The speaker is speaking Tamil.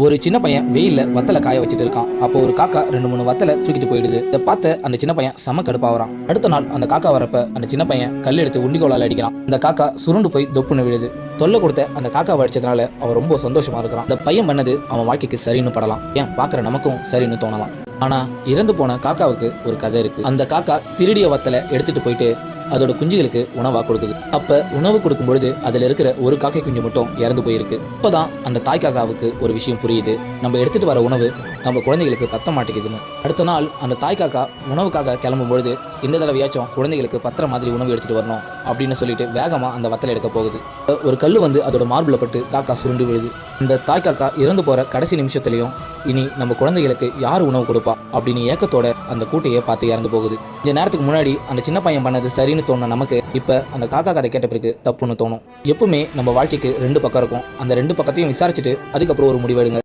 ஒரு சின்ன பையன் வெயில்ல வத்தல காய வச்சிட்டு இருக்கான். அப்போ ஒரு காக்கா 2, 3 வத்தல தூக்கிட்டு போயிடுது. இதை பார்த்த அந்த சின்ன பையன் செம கடுப்பாவறான். அடுத்த நாள் அந்த காக்கா வரப்ப அந்த சின்ன பையன் கல் எடுத்து உண்டிகோலால அடிக்கிறான். அந்த காக்கா சுருண்டு போய் தொப்புன்னு விழுது. தொல்லை கொடுத்த அந்த காக்காவை அடிச்சதுனால அவன் ரொம்ப சந்தோஷமா இருக்கிறான். அந்த பையன் பண்ணது அவன் வாழ்க்கைக்கு சரின்னு படலாம். ஏன் பார்க்குற நமக்கும் சரின்னு தோணலாம். ஆனா இறந்து போன காக்காவுக்கு ஒரு கதை இருக்கு. அந்த காக்கா திருடிய வத்தலை எடுத்துட்டு போயிட்டு அதோட குஞ்சுகளுக்கு உணவா கொடுக்குது. அப்ப உணவு கொடுக்கும் பொழுது அதுல இருக்கிற ஒரு காக்கை குஞ்சு மட்டும் இறந்து போயிருக்கு. இப்பதான் அந்த தாய் காக்காவுக்கு ஒரு விஷயம் புரியுது. நம்ம எடுத்துட்டு வர உணவு நம்ம குழந்தைகளுக்கு பத்த மாட்டேங்குதுன்னு. அடுத்த நாள் அந்த தாய் காக்கா உணவுக்காக கிளம்பும் பொழுது இந்த தடவையாச்சும் குழந்தைகளுக்கு பத்திர மாதிரி உணவு எடுத்துட்டு வரணும் அப்படின்னு சொல்லிட்டு வேகமா அந்த வத்தலை எடுக்க போகுது. ஒரு கல் வந்து அதோட மார்பிள பட்டு காக்கா சுருண்டு விழுது. இந்த தாய் காக்கா இறந்து போற கடைசி நிமிஷத்துலயும் இனி நம்ம குழந்தைகளுக்கு யார் உணவு கொடுப்பா அப்படின்னு ஏக்கத்தோட அந்த கூட்டையே பார்த்து இறந்து போகுது. இந்த நேரத்துக்கு முன்னாடி அந்த சின்ன பையன் பண்ணது சரின்னு தோணுன நமக்கு இப்ப அந்த காக்கா கதை கேட்ட பிறகு தப்புன்னு தோணும். எப்பவுமே நம்ம வாழ்க்கைக்கு 2 பக்கம் இருக்கும். அந்த 2 பக்கத்தையும் விசாரிச்சுட்டு அதுக்கப்புறம் ஒரு முடிவெடுங்க.